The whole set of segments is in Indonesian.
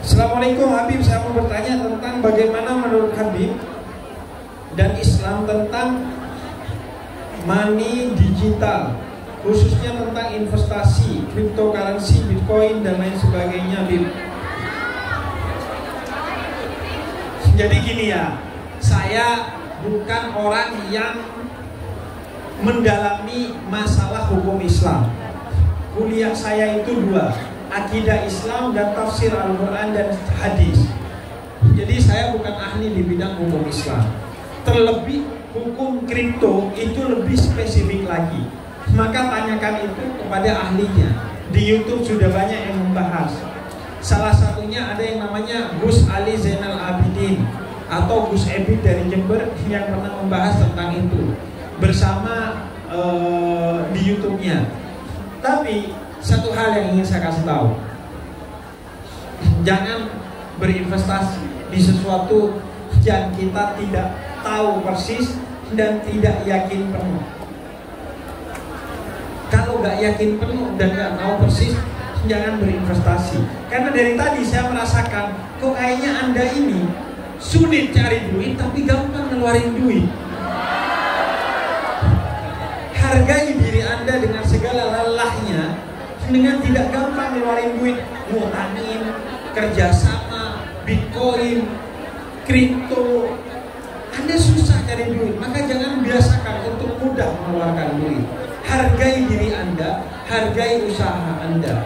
Assalamualaikum Habib, saya mau bertanya tentang bagaimana menurut Habib dan Islam tentang money digital, khususnya tentang investasi, cryptocurrency, bitcoin dan lain sebagainya, Habib. Jadi gini ya, saya bukan orang yang mendalami masalah hukum Islam. Kuliah saya itu 2, akidah Islam dan tafsir Al-Quran dan hadis. Jadi saya bukan ahli di bidang hukum Islam. Terlebih hukum kripto itu lebih spesifik lagi. Maka tanyakan itu kepada ahlinya. Di YouTube sudah banyak yang membahas. Salah satunya ada yang namanya Gus Ali Zainal Abidin atau Gus Ebit dari Jember yang pernah membahas tentang itu bersama di YouTube-nya. Tapi satu hal yang ingin saya kasih tahu, jangan berinvestasi di sesuatu yang kita tidak tahu persis dan tidak yakin penuh. Kalau nggak yakin penuh dan nggak tahu persis, jangan berinvestasi. Karena dari tadi saya merasakan, kok kayaknya Anda ini sulit cari duit tapi gampang ngeluarin duit. Hargai diri Anda dengan segala lelahnya, dengan tidak gampang ngeluarin duit, ngutangin, kerjasama, bitcoin, kripto. Anda susah cari duit, maka jangan biasakan untuk mudah mengeluarkan duit. Hargai diri Anda, hargai usaha Anda.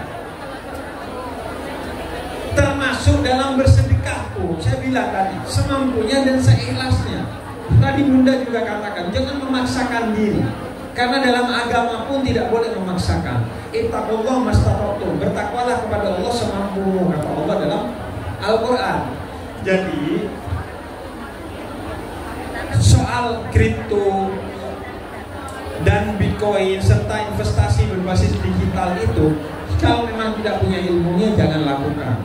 Termasuk dalam bersedekah pun, saya bilang tadi, semampunya dan seikhlasnya. Tadi Bunda juga katakan, jangan memaksakan diri. Karena dalam agama pun tidak boleh memaksakan. Ittaqullah mastata'tum, bertakwalah kepada Allah semampumu, kata Allah dalam Al-Quran. Jadi soal kripto dan bitcoin serta investasi berbasis digital itu, kalau memang tidak punya ilmunya jangan lakukan.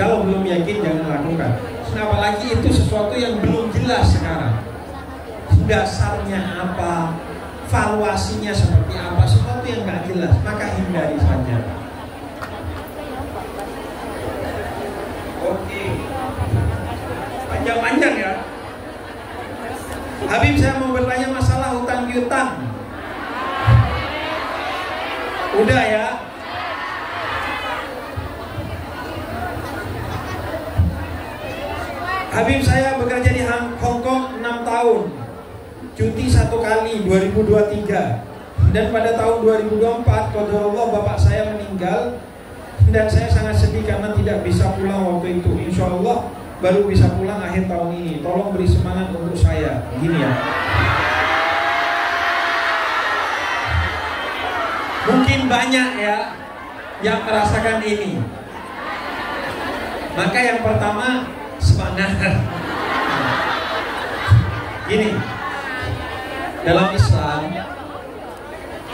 Kalau belum yakin jangan lakukan. Apalagi itu sesuatu yang belum jelas sekarang. Dasarnya apa, valuasinya seperti apa, sesuatu yang nggak jelas, maka hindari saja. Oke, panjang-panjang ya. Habib, saya mau bertanya masalah hutang piutang. Udah ya. Habib, saya bekerja di Hong Kong 6 tahun. Cuti 1 kali 2023. Dan pada tahun 2024 qadarullah bapak saya meninggal. Dan saya sangat sedih karena tidak bisa pulang waktu itu. Insya Allah baru bisa pulang akhir tahun ini. Tolong beri semangat untuk saya. Gini ya. Mungkin banyak ya yang merasakan ini. Maka yang pertama, semangat. Gini, dalam Islam,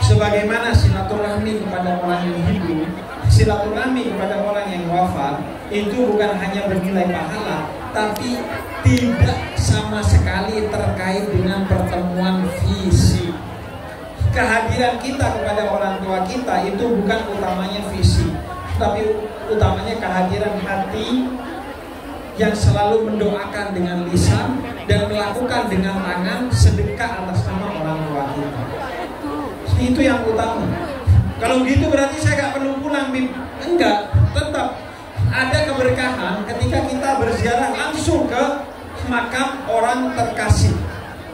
sebagaimana silaturahmi kepada orang yang hidup, silaturahmi kepada orang yang wafat, itu bukan hanya bernilai pahala, tapi tidak sama sekali terkait dengan pertemuan fisik. Kehadiran kita kepada orang tua kita itu bukan utamanya fisik, tapi utamanya kehadiran hati yang selalu mendoakan dengan lisan dan melakukan dengan tangan sedekah atas nama orang tua kita. Itu yang utama. Kalau gitu berarti saya gak perlu pulang, Bim. Enggak, tetap ada keberkahan ketika kita berziarah langsung ke makam orang terkasih,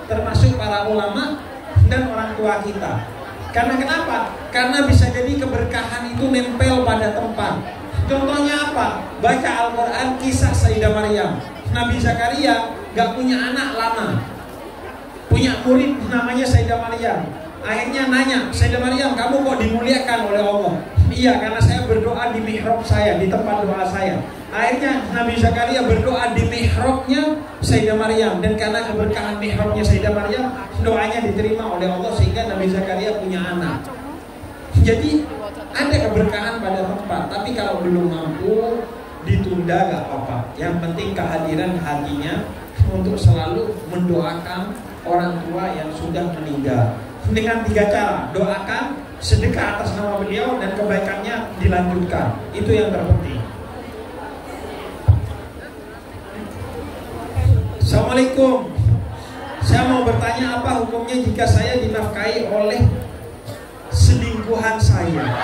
termasuk para ulama dan orang tua kita. Karena kenapa? Karena bisa jadi keberkahan itu nempel pada tempat. Contohnya apa? Baca Al-Quran kisah Sayyidah Maryam. Nabi Zakaria gak punya anak lama, punya murid namanya Sayyidah Maryam. Akhirnya nanya, Sayyidah Maryam, kamu kok dimuliakan oleh Allah? Iya, karena saya berdoa di mihrab saya, di tempat doa saya. Akhirnya Nabi Zakaria berdoa di mihrabnya Sayyidah Maryam. Dan karena keberkahan mihrabnya Sayyidah Maryam, doanya diterima oleh Allah sehingga Nabi Zakaria punya anak. Jadi ada keberkahan pada tempat. Tapi kalau belum mampu, ditunda gak apa-apa. Yang penting kehadiran hatinya untuk selalu mendoakan orang tua yang sudah meninggal. Dengan 3 cara, doakan, sedekah atas nama beliau, dan kebaikannya dilanjutkan. Itu yang terpenting. Assalamualaikum. Saya mau bertanya, apa hukumnya jika saya dinafkahi oleh selingkuhan saya?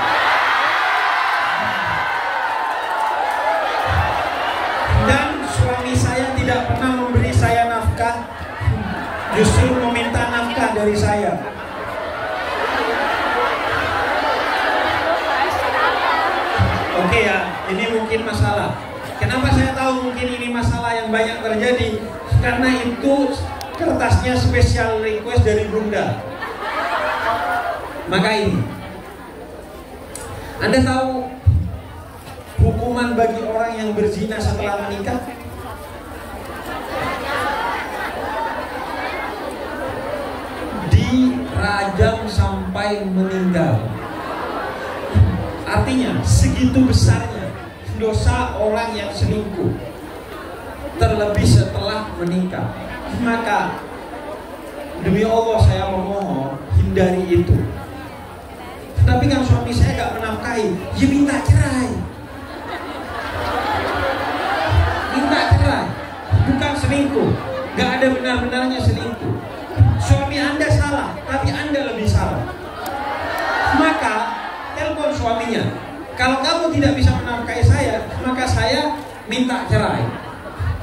Dan suami saya tidak pernah memberi saya nafkah, justru meminta nafkah dari saya. Oke ya, ini mungkin masalah. Kenapa saya tahu mungkin ini masalah yang banyak terjadi? Karena itu kertasnya special request dari Bunda. Maka ini, Anda tahu hukuman bagi orang yang berzina setelah menikah? Dirajam sampai meninggal. Artinya segitu besarnya dosa orang yang selingkuh, terlebih setelah menikah. Maka demi Allah saya memohon, hindari itu. Tapi kan suami saya gak menafkahi, ya minta cerai. Minta cerai, bukan selingkuh. Gak ada benar-benarnya selingkuh. Suami Anda salah, tapi Anda lebih salah. Maka telepon suaminya, kalau kamu tidak bisa menafkahi saya, maka saya minta cerai.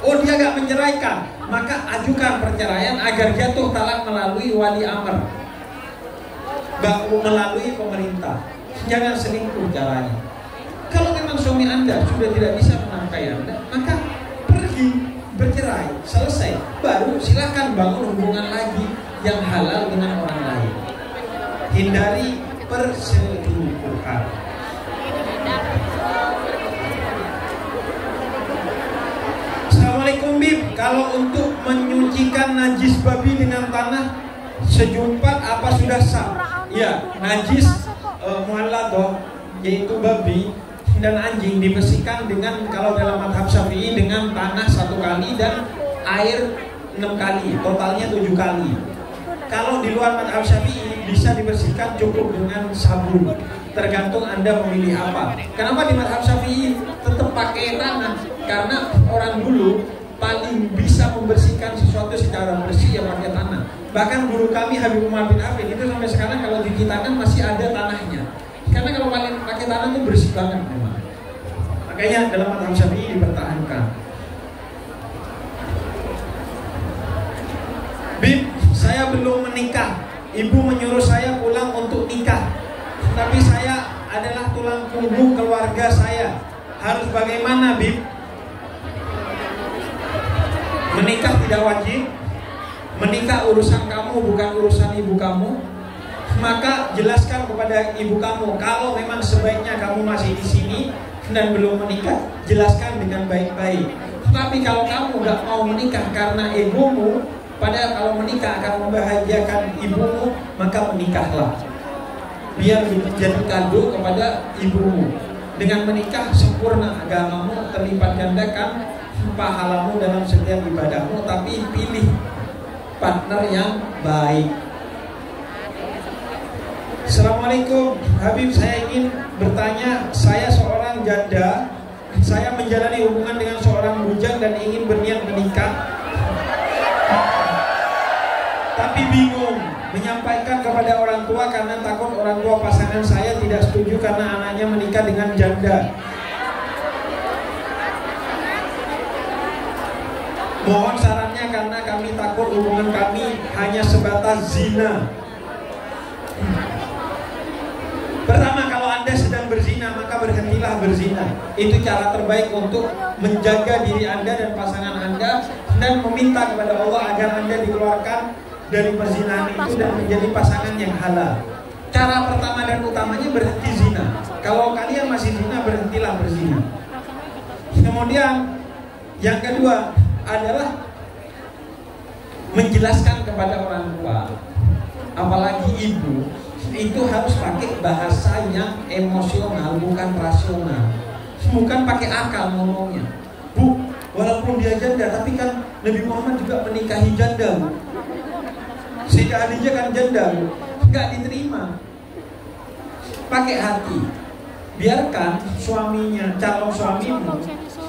Oh, dia gak menceraikan, maka ajukan perceraian agar jatuh talak melalui wali amr, melalui pemerintah. Jangan selingkuh caranya. Kalau memang suami Anda sudah tidak bisa menafkahi Anda, maka pergi bercerai, selesai. Baru silakan bangun hubungan lagi yang halal dengan orang lain. Hindari perselingkuhan. Assalamualaikum Bib, kalau untuk menyucikan najis babi dengan tanah sejumpat apa sudah sah? Ya, najis mu'alladoh, yaitu babi dan anjing, dibersihkan dengan, kalau dalam madhab Syafi'i, dengan tanah 1 kali dan air 6 kali, totalnya 7 kali. Kalau di luar madhab Syafi'i bisa dibersihkan cukup dengan sabun, tergantung Anda memilih apa. Kenapa di madhab Syafi'i tetap pakai tanah? Karena orang dulu paling bisa membersihkan sesuatu secara bersih ya pakai tanah. Bahkan guru kami Habib Umar bin Hafid itu sampai sekarang kalau cuci tangan masih ada tanahnya. Karena kalau pakai tanah itu bersih banget memang. Makanya dalam madhab Syafi'i dipertahankan. Bib, saya belum menikah. Ibu menyuruh saya pulang untuk nikah. Tapi saya adalah tulang punggung keluarga saya. Harus bagaimana, Bib? Menikah tidak wajib. Menikah urusan kamu, bukan urusan ibu kamu. Maka jelaskan kepada ibu kamu, kalau memang sebaiknya kamu masih di sini dan belum menikah, jelaskan dengan baik-baik. Tapi kalau kamu gak mau menikah karena egomu, padahal kalau menikah akan membahagiakan ibumu, maka menikahlah. Biar jadi kado kepada ibumu. Dengan menikah sempurna agamamu, terlipat gandakan pahalamu dalam setiap ibadahmu. Tapi pilih partner yang baik. Assalamualaikum Habib, saya ingin bertanya, saya seorang janda, saya menjalani hubungan dengan seorang bujang dan ingin berniat menikah, tapi bingung menyampaikan kepada orang tua karena takut orang tua pasangan saya tidak setuju karena anaknya menikah dengan janda. Mohon sarannya karena kami takut hubungan kami hanya sebatas zina. Pertama, kalau Anda sedang berzina, maka berhentilah berzina. Itu cara terbaik untuk menjaga diri Anda dan pasangan Anda, dan meminta kepada Allah agar Anda dikeluarkan dari perzinahan itu dan menjadi pasangan yang halal. Cara pertama dan utamanya berhenti zina. Kalau kalian masih zina, berhentilah berzina. Kemudian yang kedua adalah menjelaskan kepada orang tua, apalagi ibu, itu harus pakai bahasa yang emosional, bukan rasional, bukan pakai akal ngomongnya. Bu, walaupun dia janda, tapi kan Nabi Muhammad juga menikahi janda, Bu. Sayyidah Khadijah kan janda, Bu. Nggak diterima. Pakai hati. Biarkan suaminya, calon suamimu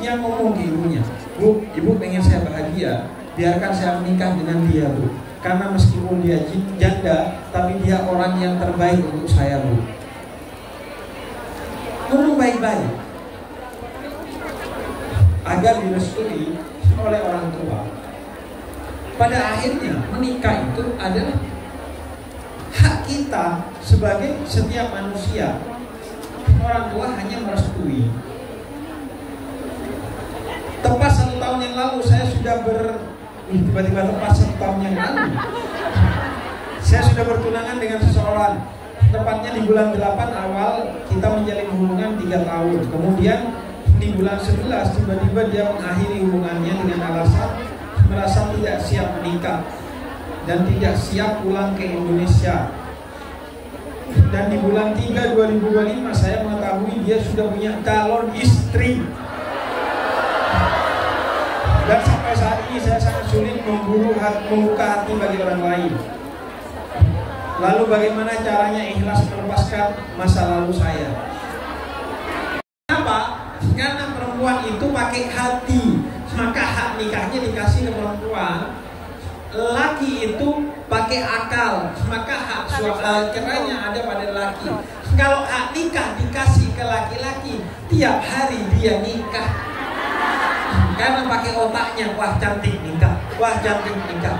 yang ngomong ke ibunya, Bu, ibu pengen saya bahagia, biarkan saya menikah dengan dia, Bu. Karena meskipun dia janda, tapi dia orang yang terbaik untuk saya, Bu. Ngomong baik-baik agar direstui oleh orang tua. Pada akhirnya menikah itu adalah hak kita sebagai setiap manusia. Orang tua hanya merestui. Tepat 1 tahun yang lalu saya sudah tiba-tiba tepat 1 tahun yang lalu saya sudah bertunangan dengan seseorang. Tepatnya di bulan 8 awal kita menjalin hubungan 3 tahun. Kemudian di bulan 11 tiba-tiba dia mengakhiri hubungannya dengan alasan merasa tidak siap menikah dan tidak siap pulang ke Indonesia. Dan di bulan 3 2025 saya mengetahui dia sudah punya calon istri. Dan sampai saat ini saya sangat sulit membuka hati bagi orang lain. Lalu bagaimana caranya ikhlas melepaskan masa lalu saya? Kenapa? Karena perempuan itu pakai hati, maka hak nikahnya dikasih ke perempuan. Laki itu pakai akal, maka hak cerainya ada pada laki. Kalau hak nikah dikasih ke laki-laki, tiap hari dia nikah. Karena pakai otaknya, wah cantik nikah, wah cantik nikah.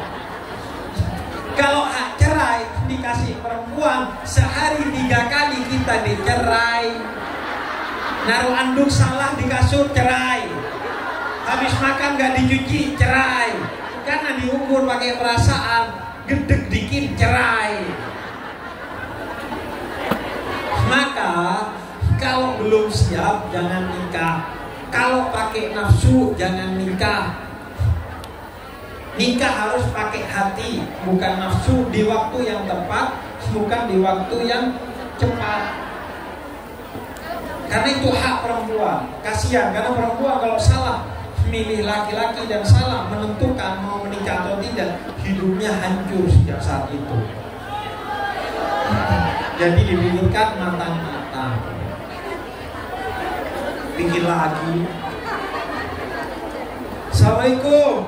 Kalau hak cerai dikasih perempuan, sehari 3 kali kita dicerai. Naruh anduk salah di kasur, cerai. Habis makan gak dicuci, cerai. Karena diukur pakai perasaan, gedeg dikit, cerai. Maka kalau belum siap jangan nikah. Kalau pakai nafsu jangan nikah. Nikah harus pakai hati, bukan nafsu, di waktu yang tepat, bukan di waktu yang cepat. Karena itu hak perempuan. Kasihan karena perempuan kalau salah milih laki-laki dan salah menentukan mau menikah atau tidak, hidupnya hancur sejak saat itu. Jadi dipikirkan matang-matang. Pikir lagi. Assalamualaikum.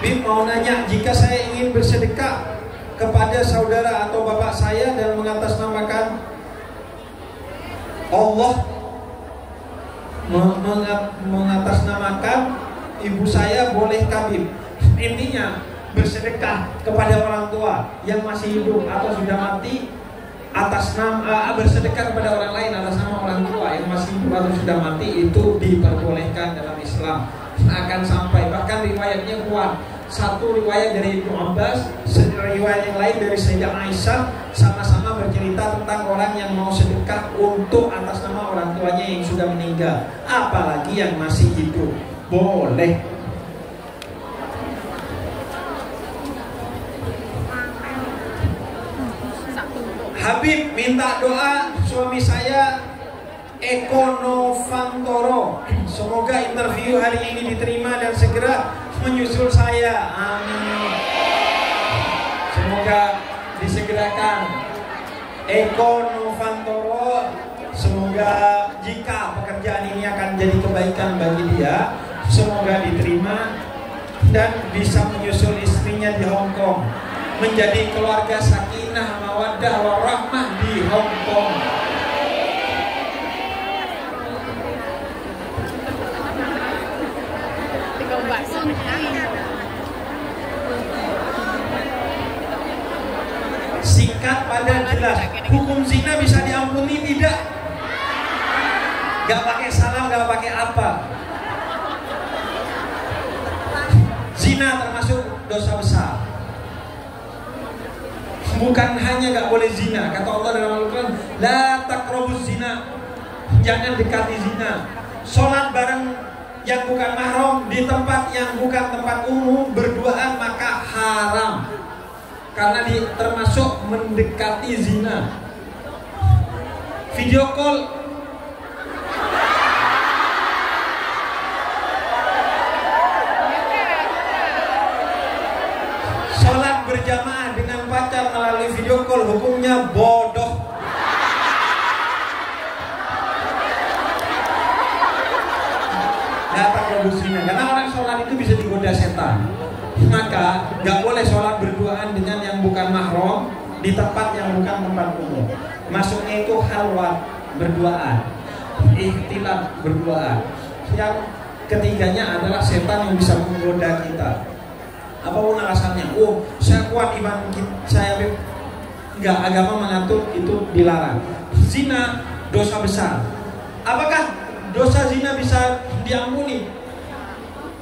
Bim mau nanya, jika saya ingin bersedekah kepada saudara atau bapak saya dan mengatasnamakan Allah, mengatasnamakan ibu saya, bolehkah Bim? Intinya bersedekah kepada orang tua yang masih hidup atau sudah mati atas nama bersedekah kepada orang lain atas nama orang tua yang masih hidup atau sudah mati itu diperbolehkan dalam Islam. Akan sampai bahkan riwayatnya kuat. Satu riwayat dari Ibnu Abbas, riwayat yang lain dari Sayyidah Aisyah, sama-sama bercerita tentang orang yang mau sedekah untuk atas nama orang tuanya yang sudah meninggal, apalagi yang masih hidup. Boleh. Habib minta doa suami saya Eko Novantoro. Semoga interview hari ini diterima dan segera menyusul saya. Amin. Semoga disegerakan. Eko Novantoro, semoga jika pekerjaan ini akan jadi kebaikan bagi dia, semoga diterima dan bisa menyusul istrinya di Hong Kong, menjadi keluarga sakinah mawaddah warahmah di Hong Kong. Singkat padat jelas. Hukum zina bisa diampuni tidak? Gak pakai salam, gak pakai apa. Zina termasuk dosa besar. Bukan hanya gak boleh zina, kata Allah dalam Al-Quran, la taqrabuz zina, jangan dekati zina. Sholat bareng yang bukan mahram di tempat yang bukan tempat umum berduaan maka haram, karena termasuk mendekati zina. Video call, sholat berjamaah dengan pacar melalui video call, hukumnya bodoh. nggak taqrabuz zina. Karena orang sholat itu bisa digoda setan. Maka nggak boleh sholat berduaan dengan yang bukan mahram di tempat yang bukan tempat umum. Maksudnya itu halwat berduaan, ikhtilat berduaan. Yang ketiganya adalah setan yang bisa menggoda kita. Apapun alasannya, oh saya kuat iman saya, enggak, agama mengatur itu dilarang. Zina dosa besar. Apakah dosa zina bisa diampuni?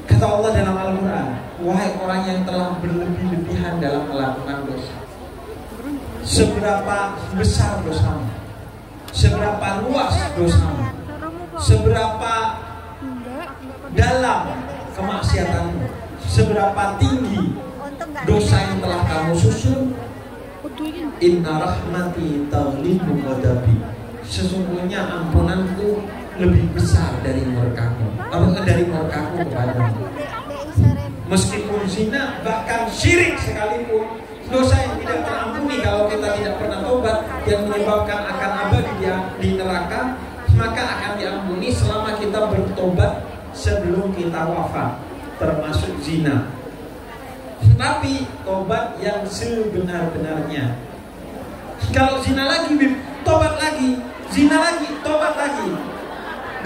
Kata Allah dalam Al-Quran, wahai orang yang telah berlebih-lebihan dalam melakukan dosa, seberapa besar dosamu, seberapa luas dosamu, seberapa dalam kemaksiatanmu, seberapa tinggi dosa yang telah kamu susun. Inna rahmati taghlibu ghadabi, sesungguhnya ampunanku lebih besar dari murkamu, dari murkaku kepadamu. Meskipun zina, bahkan syirik sekalipun, dosa yang tidak terampuni kalau kita tidak pernah tobat, yang menyebabkan akan abadi di neraka, maka akan diampuni selama kita bertobat sebelum kita wafat, termasuk zina. Tapi tobat yang sebenar-benarnya. Kalau zina lagi, tobat lagi, zina lagi, tobat lagi.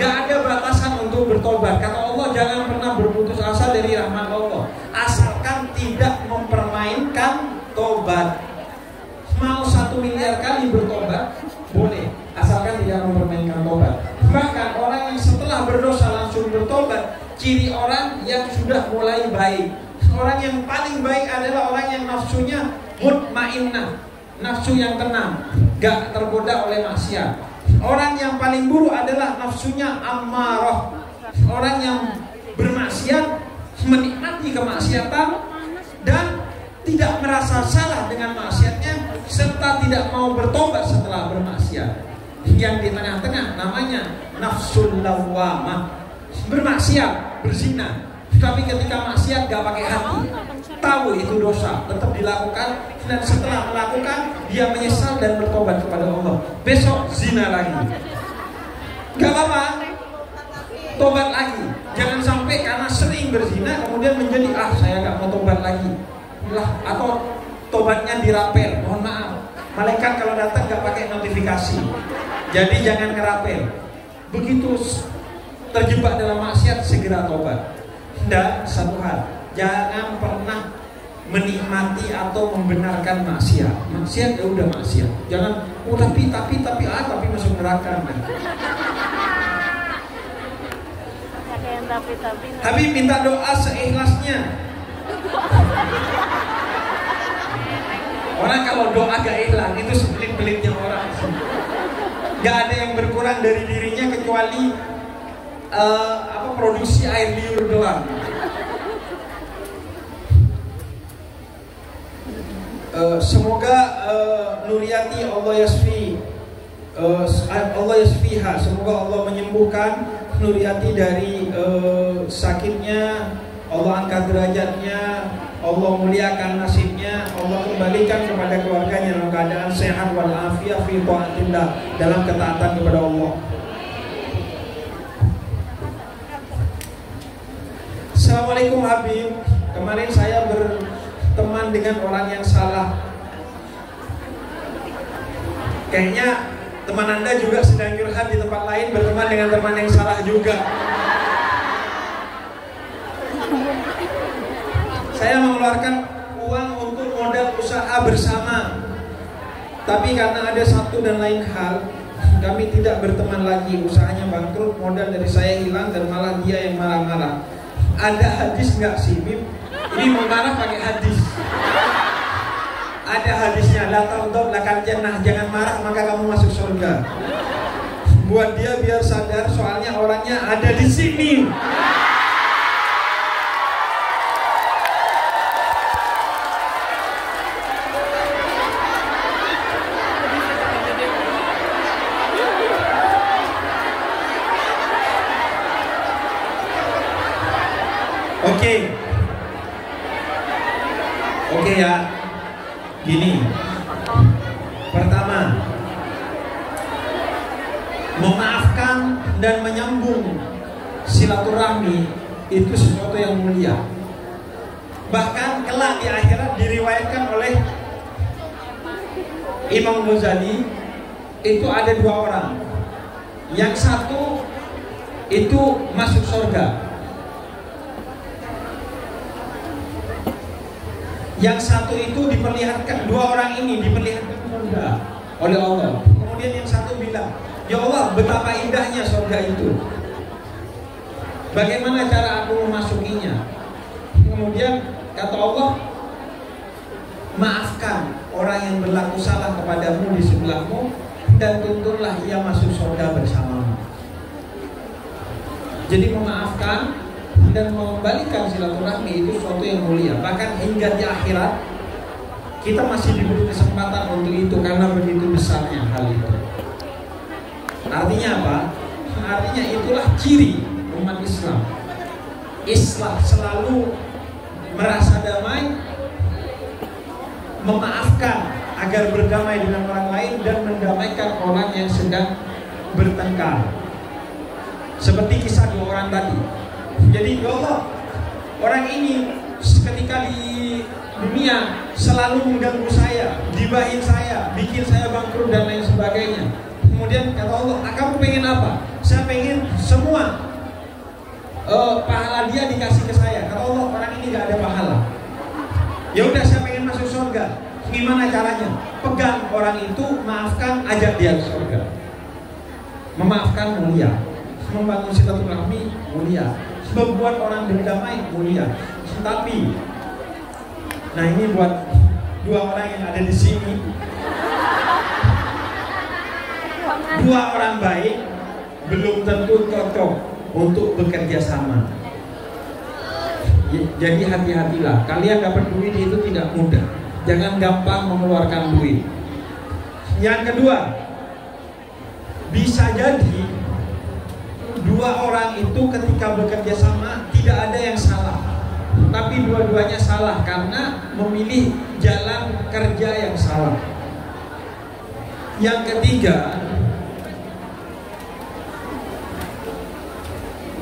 Gak ada batasan untuk bertobat. Kata Allah, jangan pernah berputus asa dari rahmat Allah, asalkan tidak mempermainkan tobat. Mau 1 miliar kali bertobat boleh, asalkan tidak mempermainkan tobat. Bahkan orang yang setelah berdosa langsung bertobat, ciri orang yang sudah mulai baik. Orang yang paling baik adalah orang yang nafsunya mutmainnah, nafsu yang tenang, gak tergoda oleh maksiat. Orang yang paling buruk adalah nafsunya ammarah, orang yang bermaksiat, menikmati kemaksiatan dan tidak merasa salah dengan maksiatnya, serta tidak mau bertobat setelah bermaksiat. Yang di tengah-tengah namanya nafsul lawwamah, bermaksiat, berzina, tapi ketika maksiat gak pakai hati, tahu itu dosa, tetap dilakukan, dan setelah melakukan dia menyesal dan bertobat kepada Allah. Besok zina lagi, gak apa-apa, tobat lagi. Jangan sampai karena sering berzina kemudian menjadi saya gak mau tobat lagi lah, atau tobatnya dirapel. Mohon maaf, malaikat kalau datang gak pakai notifikasi, jadi jangan ngerapel. Begitu terjebak dalam maksiat segera tobat. Dan satu hal, jangan pernah menikmati atau membenarkan maksiat. Maksiat ya udah maksiat. Jangan tapi masuk neraka. Tapi minta doa seikhlasnya. Orang kalau doa gak ikhlas itu sebelit-belitnya orang. Gak ada yang berkurang dari dirinya kecuali produksi air liur doang. Semoga Nuriyati Allah yasfiha, semoga Allah menyembuhkan Nuriyati dari sakitnya, Allah angkat derajatnya, Allah muliakan nasibnya, Allah kembalikan kepada keluarganya dalam keadaan sehat walafiat fi taatillah, dalam ketaatan kepada Allah. Assalamualaikum Habib, kemarin saya berteman dengan orang yang salah. Kayaknya teman Anda juga sedang curhat di tempat lain, berteman dengan teman yang salah juga. Saya mengeluarkan uang untuk modal usaha bersama, tapi karena ada satu dan lain hal, kami tidak berteman lagi. Usahanya bangkrut, modal dari saya hilang, dan malah dia yang marah-marah. Ada hadis nggak sih, Bib? Ini mau marah pakai hadis. Ada hadisnya, la taghdab lakal jannah, jangan marah maka kamu masuk surga. Buat dia biar sadar, soalnya orangnya ada di sini. Oke ya, gini. Pertama, memaafkan dan menyambung silaturahmi itu sesuatu yang mulia. Bahkan kelak di akhirat diriwayatkan oleh Imam Ghazali itu ada 2 orang. Yang satu itu masuk surga, yang satu itu diperlihatkan, 2 orang ini diperlihatkan surga oleh Allah. Kemudian yang satu bilang, ya Allah, betapa indahnya surga itu, bagaimana cara aku memasukinya? Kemudian kata Allah, maafkan orang yang berlaku salah kepadamu di sebelahmu, dan tuntunlah ia masuk surga bersamamu. Jadi memaafkan dan mengembalikan silaturahmi itu sesuatu yang mulia. Bahkan hingga di akhirat kita masih diberi kesempatan untuk itu, karena begitu besarnya hal itu. Artinya apa? Artinya itulah ciri umat Islam. Islam selalu merasa damai, memaafkan agar berdamai dengan orang lain, dan mendamaikan orang yang sedang bertengkar. Seperti kisah 2 orang tadi. Jadi ya Allah, orang ini ketika di dunia selalu mengganggu saya, gibahin saya, bikin saya bangkrut dan lain sebagainya. Kemudian kata Allah, kamu pengen apa? Saya pengen semua pahala dia dikasih ke saya. Kata Allah, orang ini gak ada pahala. Ya udah, saya pengen masuk surga. Gimana caranya? Pegang orang itu, maafkan, ajak dia ke surga. Memaafkan mulia, membangun silaturahmi mulia, membuat orang berdamai mulia. Tapi, nah ini buat 2 orang yang ada di sini, 2 orang baik belum tentu cocok untuk bekerja sama. Jadi hati-hatilah. Kalian dapat duit itu tidak mudah. Jangan gampang mengeluarkan duit. Yang kedua, bisa jadi 2 orang itu ketika bekerja sama tidak ada yang salah, tapi dua-duanya salah karena memilih jalan kerja yang salah. Yang ketiga,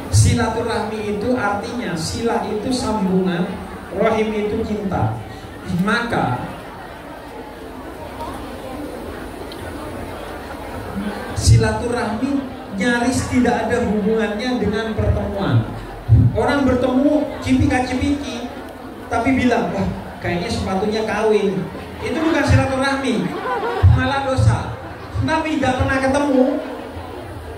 silaturahmi itu artinya, silah itu sambungan, rahim itu cinta. Maka silaturahmi nyaris tidak ada hubungannya dengan pertemuan. Orang bertemu cipika-cipiki tapi bilang, wah kayaknya sepatunya kawin. Itu bukan silaturahmi, malah dosa. Tapi tidak pernah ketemu,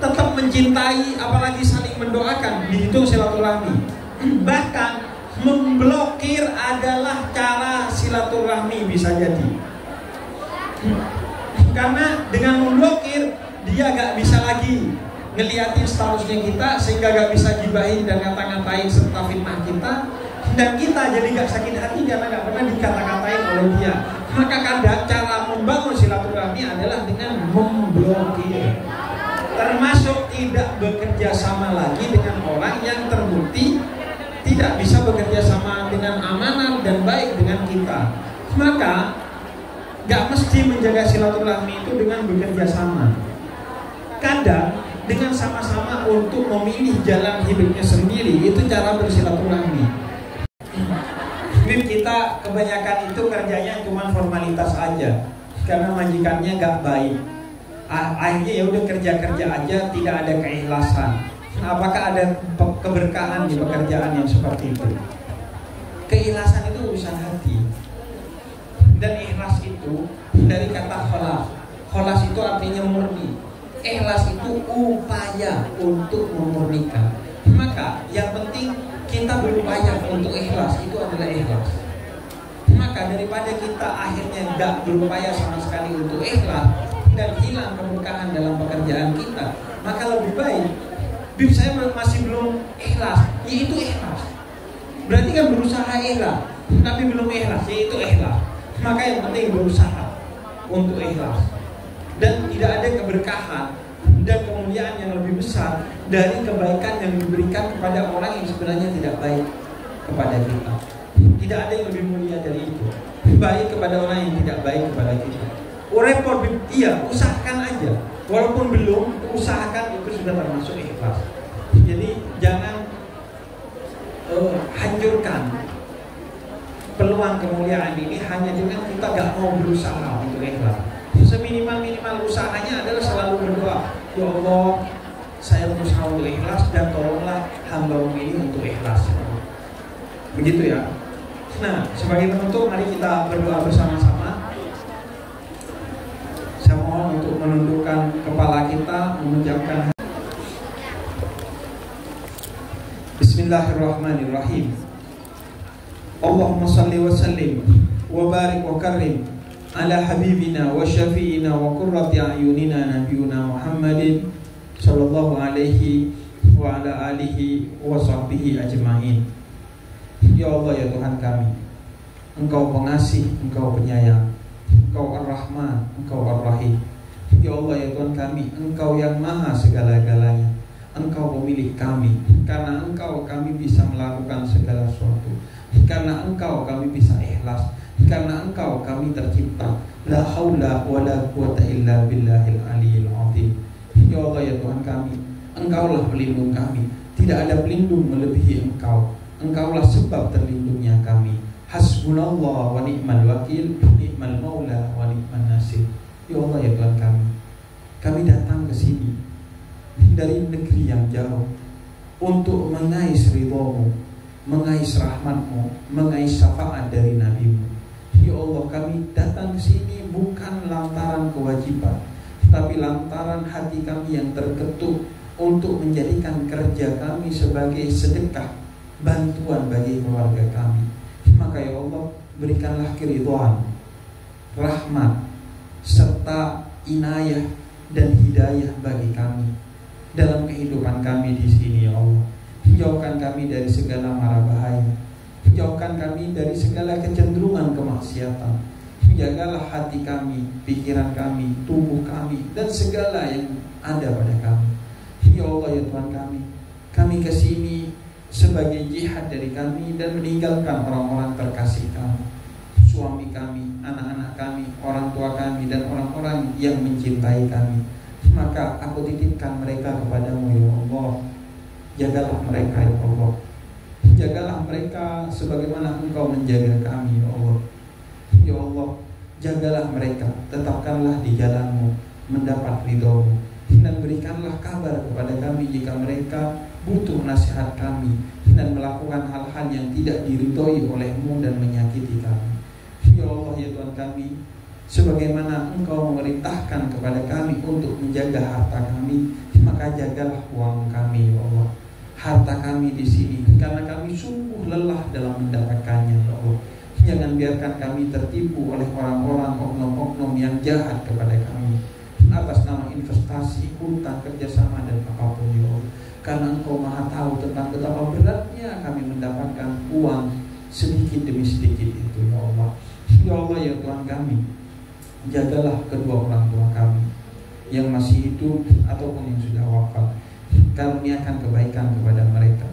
tetap mencintai, apalagi saling mendoakan, dihitung silaturahmi. Bahkan memblokir adalah cara silaturahmi bisa jadi. Karena dengan memblokir, dia gak bisa lagi ngeliatin statusnya kita, sehingga gak bisa gibahin dan ngata-ngatain serta fitnah kita. Dan kita jadi gak sakit hati karena gak pernah dikata-katain oleh dia. Maka kadang cara membangun silaturahmi adalah dengan memblokir, termasuk tidak bekerja sama lagi dengan orang yang terbukti tidak bisa bekerja sama dengan amanah dan baik dengan kita. Maka gak mesti menjaga silaturahmi itu dengan bekerja sama. Kadang dengan sama-sama untuk memilih jalan hidupnya sendiri, itu cara bersilaturahmi. Kita kebanyakan itu kerjanya cuma formalitas aja, karena majikannya gak baik. Akhirnya ya udah kerja-kerja aja, tidak ada keikhlasan. Apakah ada keberkahan di pekerjaan yang seperti itu? Keikhlasan itu urusan hati. Dan ikhlas itu dari kata kholas. Kholas itu artinya murni. Ikhlas itu upaya untuk memurnikan. Maka yang penting kita berupaya untuk ikhlas, itu adalah ikhlas. Maka daripada kita akhirnya tidak berupaya sama sekali untuk ikhlas dan hilang keberkahan dalam pekerjaan kita, maka lebih baik, saya masih belum ikhlas, yaitu ikhlas. Berarti kan berusaha ikhlas, tapi belum ikhlas, yaitu ikhlas. Maka yang penting berusaha untuk ikhlas. Dan tidak ada keberkahan dan kemuliaan yang lebih besar dari kebaikan yang diberikan kepada orang yang sebenarnya tidak baik kepada kita. Tidak ada yang lebih mulia dari itu. Baik kepada orang yang tidak baik kepada kita. Repot, iya, usahakan aja. Walaupun belum, usahakan, itu sudah termasuk ikhlas. Jadi jangan mendapatkan peluang kemuliaan ini hanya dengan kita gak mau berusaha untuk ikhlas. Seminimal-minimal usahanya adalah selalu berdoa, ya Allah, saya berusaha untuk ikhlas dan tolonglah hamba ini untuk ikhlas. Begitu ya. Nah, sebagai penutup mari kita berdoa bersama-sama. Saya mohon untuk menundukkan kepala kita, mengucapkan Bismillahirrahmanirrahim. Allahumma salli wa sallim wa barik wa karim ala habibina wa syafi'ina wa qurrati a'yunina nabiyuna Muhammadin sallallahu alaihi wa ala alihi wa sahbihi ajma'in. Ya Allah, ya Tuhan kami, Engkau pengasih, Engkau penyayang, Engkau Ar-Rahman, Engkau Ar-Rahim. Ya Allah, ya Tuhan kami, Engkau yang maha segala-galanya, Engkau pemilik kami. Karena Engkau kami bisa melakukan segala sesuatu, karena Engkau kami bisa ikhlas, karena Engkau kami tercipta. La haula wa la quwata illa billahil aliyil azim. Ya Allah, ya Tuhan kami, Engkaulah pelindung kami, tidak ada pelindung melebihi Engkau. Engkaulah sebab terlindungnya kami. Hasbunallah wa ni'mal wakil, ni'mal maula wa ni'man nasir. Ya Allah, ya Tuhan kami datang ke sini dari negeri yang jauh untuk mengais ridho-Mu, mengais rahmat-Mu, mengais syafaat dari Nabi-Mu. Ya Allah, kami datang ke sini bukan lantaran kewajiban, tapi lantaran hati kami yang terketuk untuk menjadikan kerja kami sebagai sedekah, bantuan bagi keluarga kami. Maka ya Allah, berikanlah keridhaan, rahmat, serta inayah dan hidayah bagi kami dalam kehidupan kami di sini ya Allah. Jauhkan kami dari segala mara bahaya, jauhkan kami dari segala kecenderungan kemaksiatan. Jagalah hati kami, pikiran kami, tubuh kami, dan segala yang ada pada kami. Ya Allah, ya Tuhan kami kesini sebagai jihad dari kami dan meninggalkan orang-orang terkasih kami, suami kami, anak-anak kami, orang tua kami, dan orang-orang yang mencintai kami. Maka aku titipkan mereka kepadamu ya Allah. Jagalah mereka ya Allah, jagalah mereka sebagaimana Engkau menjaga kami ya Allah. Ya Allah, jagalah mereka, tetapkanlah di jalan-Mu, mendapat ridho-Mu, dan berikanlah kabar kepada kami jika mereka butuh nasihat kami dan melakukan hal-hal yang tidak diridhoi oleh-Mu dan menyakiti kami. Ya Allah, ya Tuhan kami, sebagaimana Engkau memerintahkan kepada kami untuk menjaga harta kami, maka jagalah uang kami ya Allah, harta kami di sini, karena kami sungguh lelah dalam mendapatkannya ya Allah. Jangan biarkan kami tertipu oleh orang-orang oknum-oknum yang jahat kepada kami atas nama investasi, hutang, kerjasama, dan apapun ya Allah. Karena Engkau maha tahu tentang betapa beratnya kami mendapatkan uang sedikit demi sedikit itu ya Allah. Ya Allah, ya Tuhan kami, jagalah kedua orang tua kami yang masih hidup ataupun yang sudah wafat. Karuniakan kebaikan kepada mereka,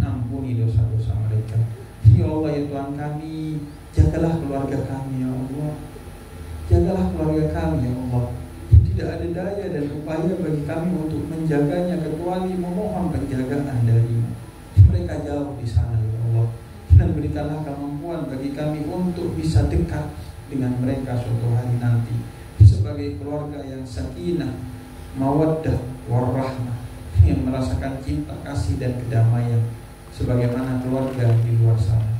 ampuni dosa-dosa mereka. Ya Allah, ya Tuhan kami, jagalah keluarga kami ya Allah, jagalah keluarga kami ya Allah. Tidak ada daya dan upaya bagi kami untuk menjaganya kecuali memohon penjagaan dari-Mu. Mereka jauh di sana ya Allah, dan berikanlah kemampuan bagi kami untuk bisa dekat dengan mereka suatu hari nanti sebagai keluarga yang sakinah, mawaddah, warahmah, yang merasakan cinta, kasih, dan kedamaian sebagaimana keluarga di luar sana.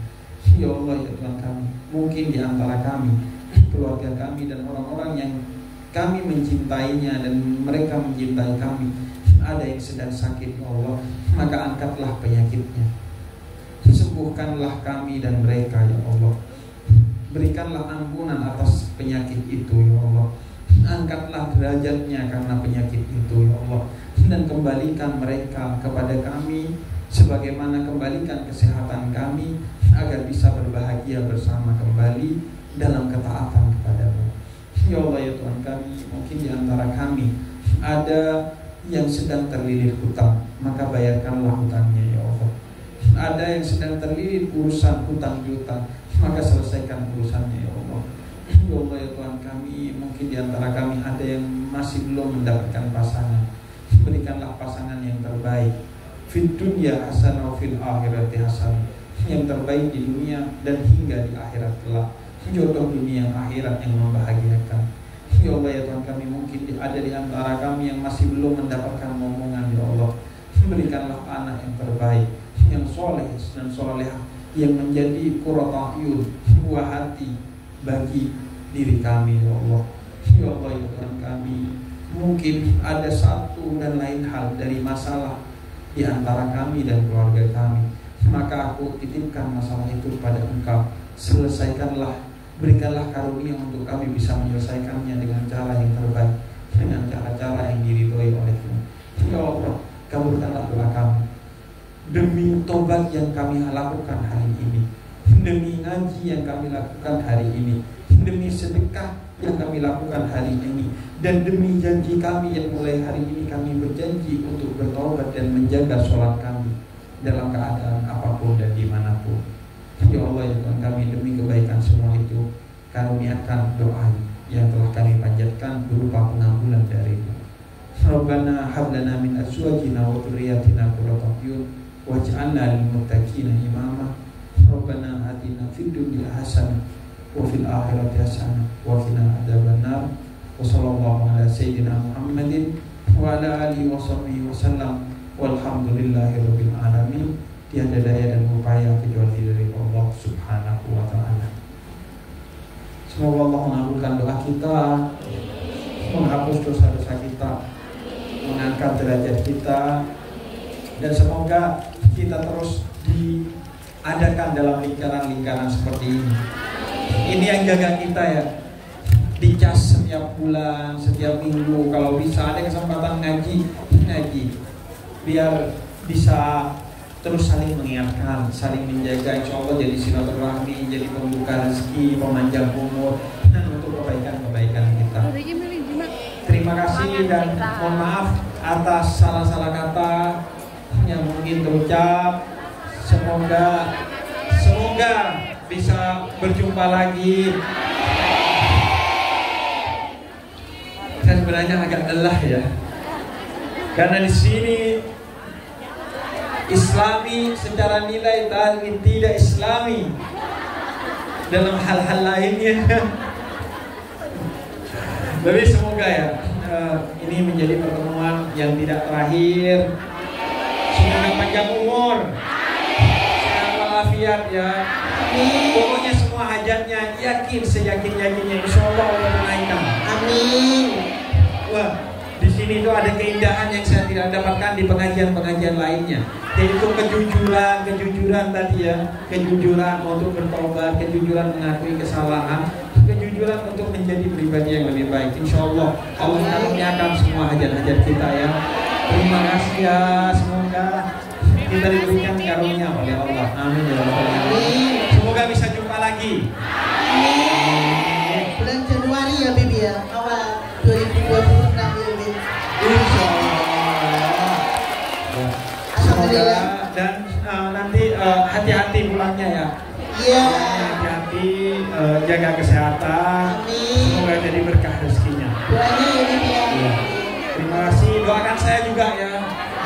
Ya Allah, ya Tuhan kami, mungkin di antara kami, keluarga kami dan orang-orang yang kami mencintainya dan mereka mencintai kami, ada yang sedang sakit ya Allah, maka angkatlah penyakitnya, sembuhkanlah kami dan mereka ya Allah. Berikanlah ampunan atas penyakit itu ya Allah, angkatlah derajatnya karena penyakit itu ya Allah, dan kembalikan mereka kepada kami sebagaimana kembalikan kesehatan kami agar bisa berbahagia bersama kembali dalam ketaatan kepada-Mu. Ya Allah, ya Tuhan kami, mungkin di antara kami ada yang sedang terlilit hutang, maka bayarkanlah hutangnya ya Allah. Ada yang sedang terlilit urusan hutang piutang, maka selesaikan urusannya ya Allah. Ya Allah, ya Tuhan kami, mungkin di antara kami ada yang masih belum mendapatkan pasangan, berikanlah pasangan yang terbaik. Fid dunya hasanah wa fil akhirati hasanah yang terbaik di dunia dan hingga di akhirat kelak, jodoh dunia akhirat yang membahagiakan. Ya Allah ya Tuhan kami, mungkin ada di antara kami yang masih belum mendapatkan momongan. Ya Allah, berikanlah anak yang terbaik, yang soleh dan solehah, yang menjadi qurrata a'yun, buah hati bagi diri kami. Ya Allah, ya Allah ya Tuhan kami, mungkin ada satu dan lain hal dari masalah di antara kami dan keluarga kami, maka aku titipkan masalah itu pada Engkau. Selesaikanlah, berikanlah karunia untuk kami bisa menyelesaikannya dengan cara yang terbaik, dengan cara-cara yang diridhoi oleh-Mu. Ya Allah, kabulkanlah doa kami demi tobat yang kami lakukan hari ini, demi ngaji yang kami lakukan hari ini, demi sedekah yang kami lakukan hari ini, dan demi janji kami yang mulai hari ini kami berjanji untuk bertobat dan menjaga sholat kami dalam keadaan apapun dan dimanapun. Ya Allah ya Tuhan kami, demi kebaikan semua itu, karuniakan doa yang telah kami panjatkan berupa pengampunan dari-Mu. Rabbana hab lana min azwajina wa dhurriyyatina qurrata a'yun waj'alna lil muttaqina imama. Rabbana atina fid dunya hasanah wa fil akhirati hasanah wa qina adzabannar. Wa sallallahu ala sayyidina Muhammadin wa ala alihi wa sahbihi wasallam. Walhamdulillahirabbil alamin. Tiada daya dan upaya kecuali dari Allah Subhanahu wa taala. Semoga Allah mengabulkan doa kita, menghapus dosa-dosa kita, mengangkat derajat kita, dan semoga kita terus diadakan dalam lingkaran-lingkaran seperti ini. Ini yang jaga kita ya, dicas setiap bulan, setiap minggu, kalau bisa ada kesempatan ngaji, biar bisa terus saling mengingatkan, saling menjaga. Insya Allah jadi silaturahmi, jadi pembuka rezeki, pemanjang umur, dan untuk kebaikan-kebaikan kita. Terima kasih dan mohon maaf atas salah-salah kata yang mungkin terucap. Semoga bisa berjumpa lagi. Saya sebenarnya agak lelah ya, karena di sini Islami secara nilai tapi tidak Islami dalam hal-hal lainnya. Tapi semoga ya ini menjadi pertemuan yang tidak terakhir. Semoga panjang umur, sehat walafiat ya. Pokoknya semua hajatnya yakin, seyakin-yakinnya insyaallah Allah tunaikan. Amin. Wah, di sini tuh ada keindahan yang saya tidak dapatkan di pengajian-pengajian lainnya. Yaitu kejujuran tadi ya, kejujuran untuk bertobat, kejujuran mengakui kesalahan, kejujuran untuk menjadi pribadi yang lebih baik. Insya Allah Allah karuniakan semua hajat-hajat kita ya. Terima kasih ya, semoga kita diberikan karunia oleh Allah. Amin ya rabbal alamin. Semoga bisa jumpa lagi. Amin. Bulan Januari ya Bibi ya, awal 2026 ya Bibi. Insya Allah. Semoga dan nanti hati-hati pulangnya ya. Iya. Hati-hati, jaga kesehatan. Amin. Semoga jadi berkah rezekinya. Doanya ya Bibi ya. Terima kasih, doakan saya juga ya.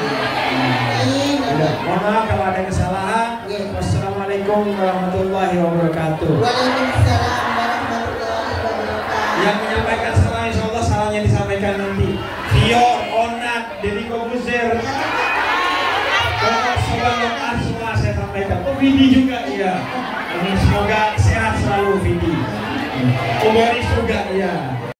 Amin. Mohon maaf kalau ada kesalahan. Wassalamualaikum warahmatullahi wabarakatuh. Waalaikumsalam warahmatullahi wabarakatuh. Yang menyampaikan salah, insya Allah salahnya disampaikan nanti. Fior, Onat, Deddy Kobuzer, Sobat semua saya sampaikan. Oh Vidi juga ya. Ini semoga sehat selalu Vidi. Umaris juga ya.